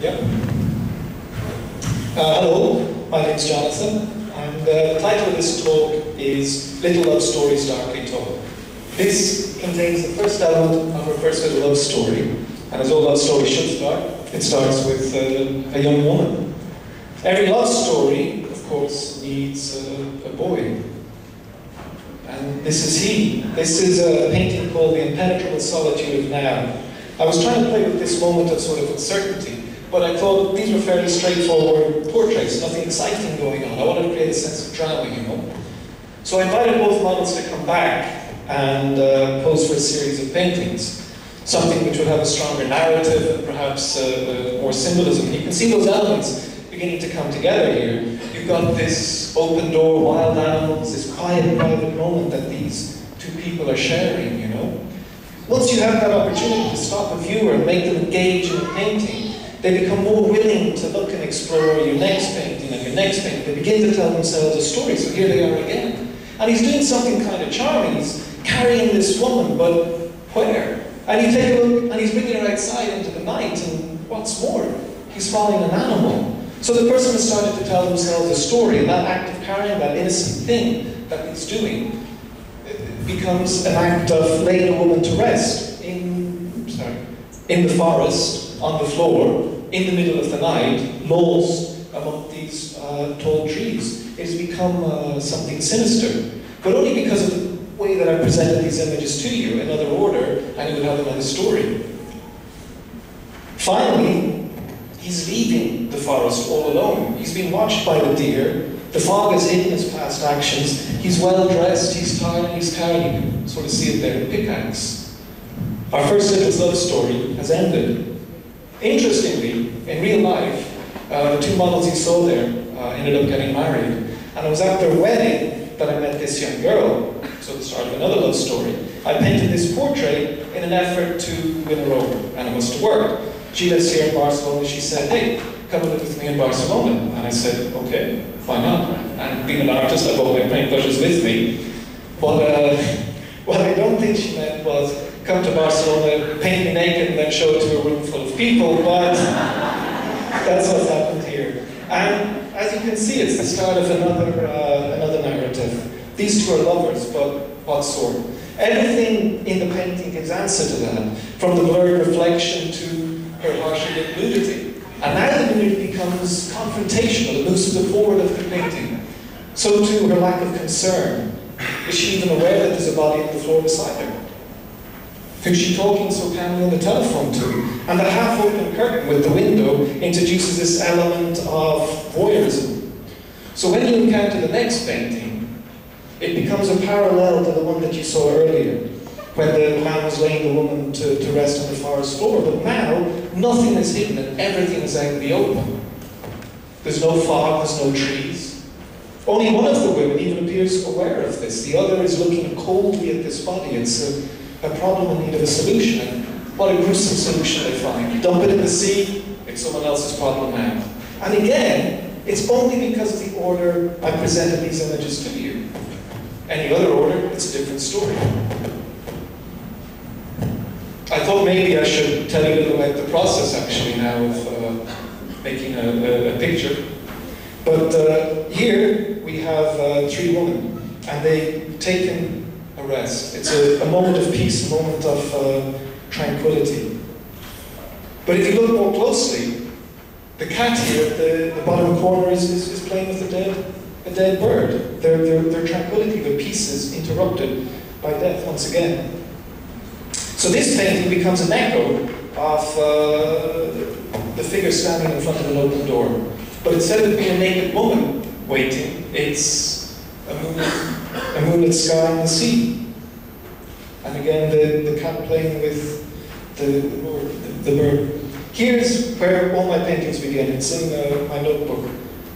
Yeah. Hello, my name's Jonathan, and the title of this talk is Little Love Stories Darkly Told. This contains the first element of our first little love story, and as all love stories should start, it starts with a young woman. Every love story, of course, needs a boy. And this is he. This is a painting called The Impenetrable Solitude of Now. I was trying to play with this moment of sort of uncertainty, but I thought these were fairly straightforward portraits, nothing exciting going on. I wanted to create a sense of drama, you know. So I invited both models to come back and pose for a series of paintings, something which would have a stronger narrative and perhaps more symbolism. You can see those elements beginning to come together here. You've got this open door, wild animals, this quiet, private moment that these two people are sharing, you know. Once you have that opportunity to stop a viewer and make them engage in a painting, they become more willing to look and explore your next painting and your next painting. They begin to tell themselves a story, so here they are again. And he's doing something kind of charming. He's carrying this woman, but where? And you take a look, and he's bringing her outside into the night, and what's more, he's following an animal. So the person has started to tell themselves a story, and that act of carrying that innocent thing that he's doing becomes an act of laying a woman to rest in the forest, on the floor, in the middle of the night, lost among these tall trees. It has become something sinister, but only because of the way that I presented these images to you. In other order, and you would have another story. Finally, he's leaving the forest all alone. He's been watched by the deer. The fog has hidden his past actions. He's well dressed, he's tired, he's carrying, you can sort of see it there, a pickaxe. Our first little love story has ended. Interestingly, in real life, the two models you saw there ended up getting married. And it was at their wedding that I met this young girl. So the start of another love story. I painted this portrait in an effort to win her over, and it must have worked. She lives here in Barcelona. She said, hey, come and live with me in Barcelona. And I said, okay, why not? And being an artist, I brought my paintbrushes with me. But what I don't think she meant was, come to Barcelona, paint me naked, and then show it to a room full of people, but that's what's happened here. And as you can see, it's the start of another narrative. These two are lovers, but what sort? Everything in the painting gives answer to that, from the blurred reflection to her harshly lit nudity. And now the nudity becomes confrontational, it moves to the forward of the painting. So too her lack of concern. Is she even aware that there's a body on the floor beside her? Who's she talking so calmly on the telephone to? And the half-open curtain with the window introduces this element of voyeurism. So when you encounter the next painting, it becomes a parallel to the one that you saw earlier, when the man was laying the woman to rest on the forest floor. But now, nothing is hidden and everything is out in the open. There's no fog, there's no trees. Only one of the women even appears aware of this. The other is looking coldly at this body. It's a problem in need of a solution. And what a gruesome solution they find. Dump it in the sea, it's someone else's problem now. And again, it's only because of the order I presented these images to you. Any other order, it's a different story. I thought maybe I should tell you a little about the process actually now of making a picture. But here we have three women, and they've taken a rest. It's a moment of peace, a moment of tranquility. But if you look more closely, the cat here at the bottom corner is playing with a dead bird. Their tranquility, their peace is interrupted by death once again. So this painting becomes an echo of the figure standing in front of an open door. But instead of being a naked woman waiting, it's a moonlit sky and the sea. And again, the cat playing with the bird. Here's where all my paintings begin. It's in my notebook.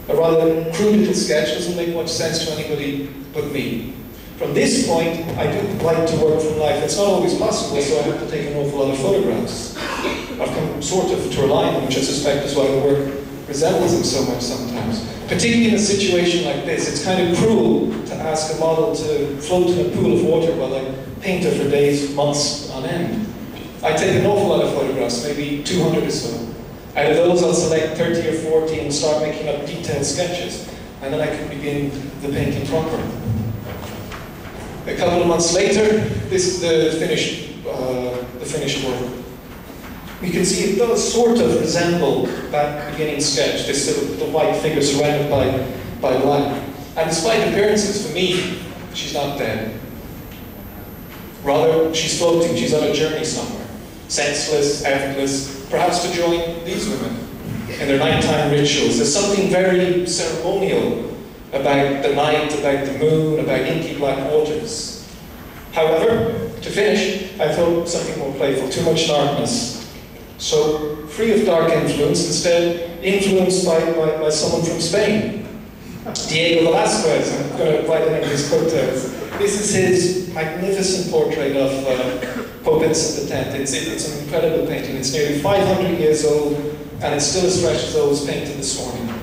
A rather crude little sketch, doesn't make much sense to anybody but me. From this point, I do like to work from life. It's not always possible, so I have to take an awful lot of photographs. I've come sort of to rely on them, which I suspect is why the work resembles them so much sometimes. Particularly in a situation like this, it's kind of cruel to ask a model to float in a pool of water while I paint her for days, months on end. I take an awful lot of photographs, maybe 200 or so. Out of those, I'll select 30 or 40 and start making up detailed sketches, and then I can begin the painting proper. A couple of months later, this is the finished work. You can see it does sort of resemble that beginning sketch, this sort of the white figure surrounded by black. And despite appearances, for me, she's not dead. Rather, she's floating, she's on a journey somewhere. Senseless, effortless, perhaps to join these women in their nighttime rituals. There's something very ceremonial about the night, about the moon, about inky black waters. However, to finish, I thought something more playful, too much darkness. So, free of dark influence, instead influenced by someone from Spain. Diego Velázquez, I'm going to write in his coattails. This is his magnificent portrait of Pope Vincent X. It's an incredible painting. It's nearly 500 years old, and it's still as fresh as though it was painted this morning.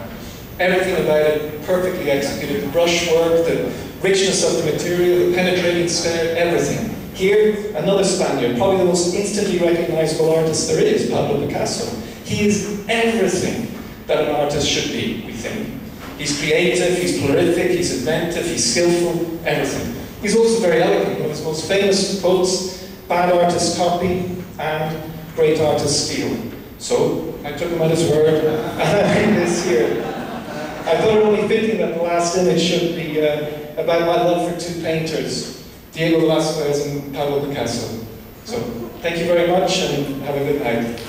Everything about it perfectly executed. The brushwork, the richness of the material, the penetrating stare, everything. Here, another Spaniard, probably the most instantly recognizable artist there is, Pablo Picasso. He is everything that an artist should be, we think. He's creative, he's prolific, he's inventive, he's skillful, everything. He's also very eloquent. One of his most famous quotes, bad artists copy and great artists steal. So, I took him at his word, and I made this here. I thought it only fitting that the last image should be about my love for two painters, Diego Velázquez and Pablo Picasso. So, thank you very much and have a good night.